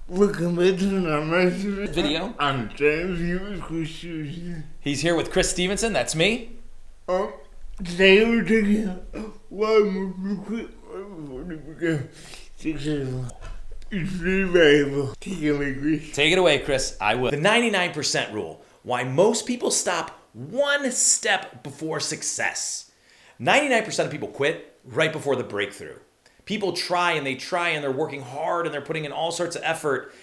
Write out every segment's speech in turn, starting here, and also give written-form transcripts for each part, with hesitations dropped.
Welcome on my video. I'm James here with Chris Stevenson. He's here with Chris Stevenson, that's me. Today we're taking why most people quit before they become successful. It's very valuable. Take it away, Chris. Take it away, Chris. I will. The 99% rule. Why most people stop one step before success. 99% of people quit right before the breakthrough. People try and they're working hard and they're putting in all sorts of effort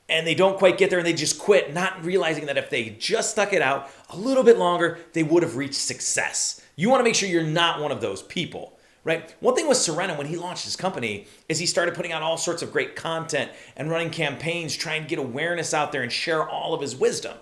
and they don't quite get there and they just quit, not realizing that if they just stuck it out a little bit longer, they would have reached success. You want to make sure you're not one of those people, right? One thing with Serena when he launched his company is he started putting out all sorts of great content and running campaigns, trying to get awareness out there and share all of his wisdom.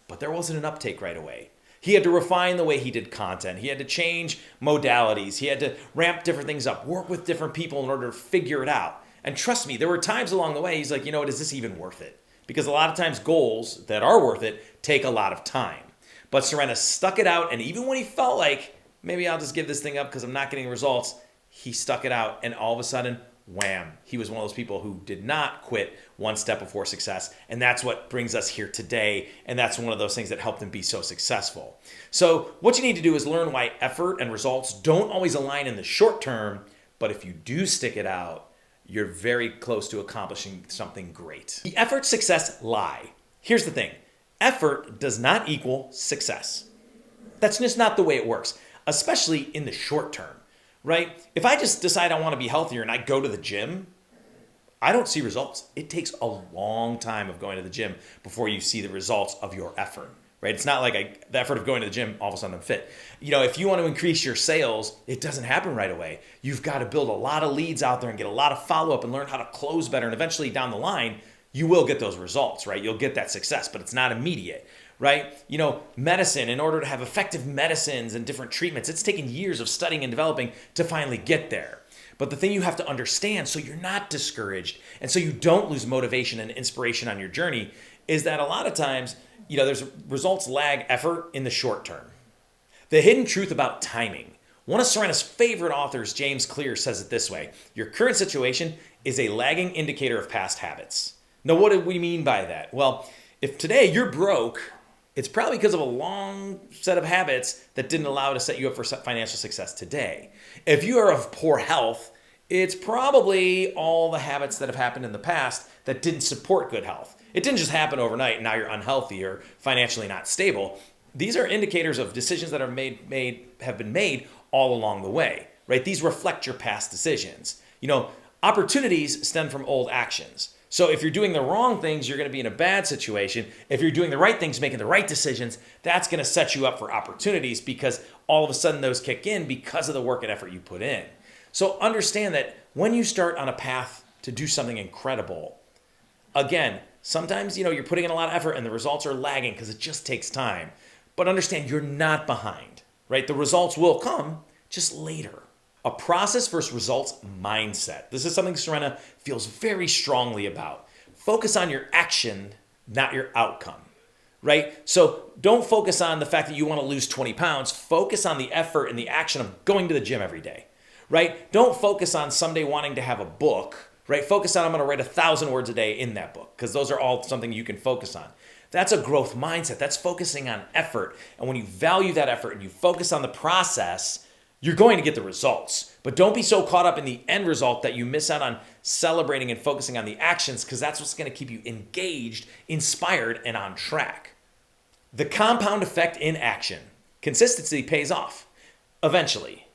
But there wasn't an uptake right away. He had to refine the way he did content. He had to change modalities. He had to ramp different things up, work with different people in order to figure it out. And trust me, there were times along the way he's like, you know what, is this even worth it? Because a lot of times goals that are worth it take a lot of time. But Serena stuck it out, and even when he felt like, maybe I'll just give this thing up because I'm not getting results, he stuck it out, and all of a sudden, wham, he was one of those people who did not quit one step before success. And that's what brings us here today. And that's one of those things that helped him be so successful. So what you need to do is learn why effort and results don't always align in the short term. But if you do stick it out, you're very close to accomplishing something great. The effort success lie. Here's the thing. Effort does not equal success. That's just not the way it works, especially in the short term. Right? If I just decide I want to be healthier and I go to the gym, I don't see results. It takes a long time of going to the gym before you see the results of your effort, right? It's not like the effort of going to the gym, all of a sudden I'm fit. You know, if you want to increase your sales, it doesn't happen right away. You've got to build a lot of leads out there and get a lot of follow-up and learn how to close better. And eventually down the line, you will get those results, right? You'll get that success, but it's not immediate. Right? You know, medicine, in order to have effective medicines and different treatments, it's taken years of studying and developing to finally get there. But the thing you have to understand so you're not discouraged and so you don't lose motivation and inspiration on your journey is that a lot of times, you know, there's results lag effort in the short term. The hidden truth about timing. One of Serena's favorite authors, James Clear, says it this way. Your current situation is a lagging indicator of past habits. Now, what do we mean by that? Well, if today you're broke, it's probably because of a long set of habits that didn't allow to set you up for financial success today. If you are of poor health, it's probably all the habits that have happened in the past that didn't support good health. It didn't just happen overnight and now you're unhealthy or financially not stable. These are indicators of decisions that are have been made all along the way, right? These reflect your past decisions. You know, opportunities stem from old actions. So if you're doing the wrong things, you're going to be in a bad situation. If you're doing the right things, making the right decisions, that's going to set you up for opportunities because all of a sudden those kick in because of the work and effort you put in. So understand that when you start on a path to do something incredible, again, sometimes, you know, you're putting in a lot of effort and the results are lagging because it just takes time. But understand you're not behind, right? The results will come just later. A process versus results mindset. This is something Serena feels very strongly about. Focus on your action, not your outcome, right? So don't focus on the fact that you want to lose 20 pounds. Focus on the effort and the action of going to the gym every day, right? Don't focus on someday wanting to have a book, right? Focus on I'm going to write 1,000 words a day in that book because those are all something you can focus on. That's a growth mindset. That's focusing on effort. And when you value that effort and you focus on the process, you're going to get the results, but don't be so caught up in the end result that you miss out on celebrating and focusing on the actions because that's what's going to keep you engaged, inspired, and on track. The compound effect in action. Consistency pays off eventually,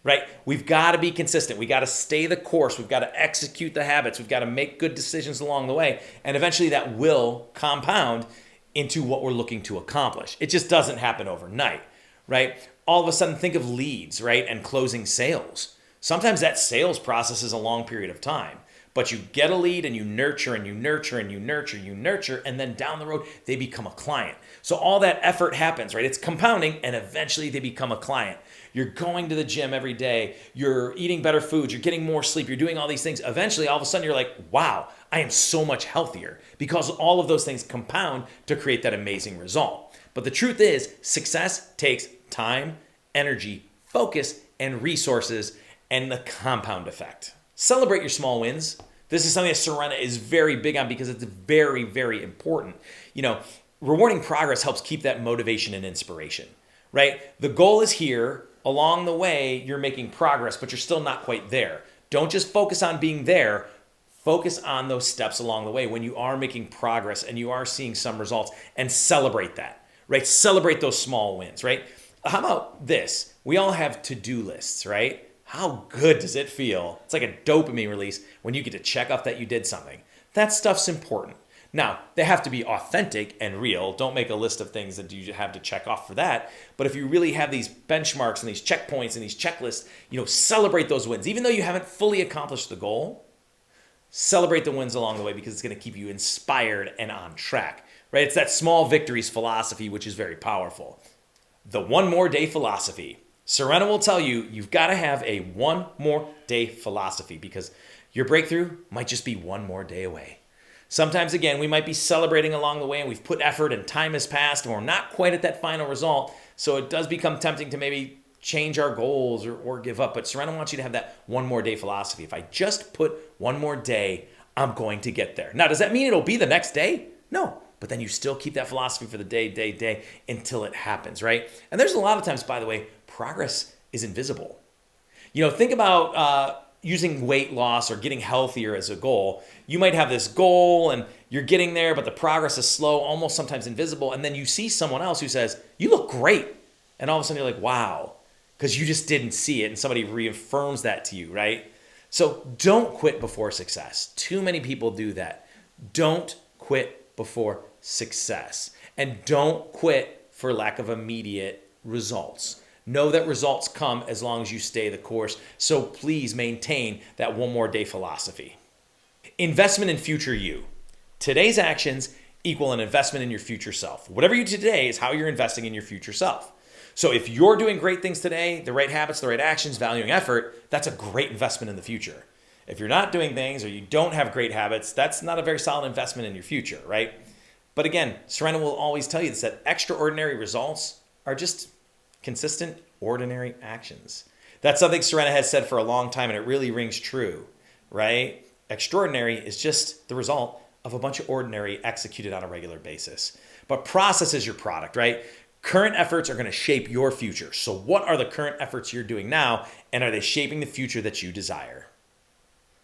right? We've got to be consistent. We got to stay the course. We've got to execute the habits. We've got to make good decisions along the way, and eventually that will compound into what we're looking to accomplish. It just doesn't happen overnight, right? All of a sudden think of leads, right? And closing sales. Sometimes that sales process is a long period of time, but you get a lead and you nurture and you nurture and you nurture, and then down the road, they become a client. So all that effort happens, right? It's compounding and eventually they become a client. You're going to the gym every day. You're eating better foods. You're getting more sleep. You're doing all these things. Eventually, all of a sudden, you're like, wow, I am so much healthier because all of those things compound to create that amazing result. But the truth is, success takes time, energy, focus, and resources, and the compound effect. Celebrate your small wins. This is something that Serena is very big on because it's very, very important. Rewarding progress helps keep that motivation and inspiration, right? The goal is here. Along the way, you're making progress, but you're still not quite there. Don't just focus on being there. Focus on those steps along the way when you are making progress and you are seeing some results, and celebrate that, right? Celebrate those small wins, right? How about this? We all have to-do lists, right? How good does it feel? It's like a dopamine release when you get to check off that you did something. That stuff's important. Now, they have to be authentic and real. Don't make a list of things that you have to check off for that. But if you really have these benchmarks and these checkpoints and these checklists, celebrate those wins. Even though you haven't fully accomplished the goal, celebrate the wins along the way because it's going to keep you inspired and on track, right? It's that small victories philosophy, which is very powerful. The one more day philosophy. Serena will tell you, you've got to have a one more day philosophy because your breakthrough might just be one more day away. Sometimes, again, we might be celebrating along the way and we've put effort and time has passed and we're not quite at that final result. So it does become tempting to maybe change our goals or give up. But Serena wants you to have that one more day philosophy. If I just put one more day, I'm going to get there. Now, does that mean it'll be the next day? No. But then you still keep that philosophy for the day until it happens, right? And there's a lot of times, by the way, progress is invisible. Think about using weight loss or getting healthier as a goal. You might have this goal and you're getting there, but the progress is slow, almost sometimes invisible. And then you see someone else who says, you look great. And all of a sudden you're like, wow, because you just didn't see it. And somebody reaffirms that to you, right? So don't quit before success. Too many people do that. Don't quit before success. And don't quit for lack of immediate results. Know that results come as long as you stay the course. So please maintain that one more day philosophy. Investment in future you. Today's actions equal an investment in your future self. Whatever you do today is how you're investing in your future self. So if you're doing great things today, the right habits, the right actions, valuing effort, that's a great investment in the future. If you're not doing things or you don't have great habits, that's not a very solid investment in your future, right? But again, Serena will always tell you this, that extraordinary results are just consistent, ordinary actions. That's something Serena has said for a long time, and it really rings true, right? Extraordinary is just the result of a bunch of ordinary executed on a regular basis. But process is your product, right? Current efforts are going to shape your future. So what are the current efforts you're doing now, and are they shaping the future that you desire?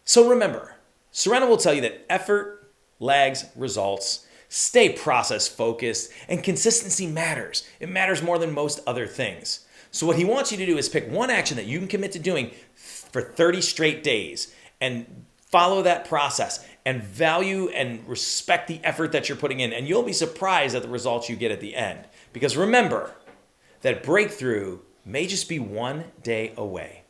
So remember, Serena will tell you that effort lags results. Stay process focused, and consistency matters. It matters more than most other things. So what he wants you to do is pick one action that you can commit to doing for 30 straight days and follow that process and value and respect the effort that you're putting in. And you'll be surprised at the results you get at the end. Because remember that breakthrough may just be one day away.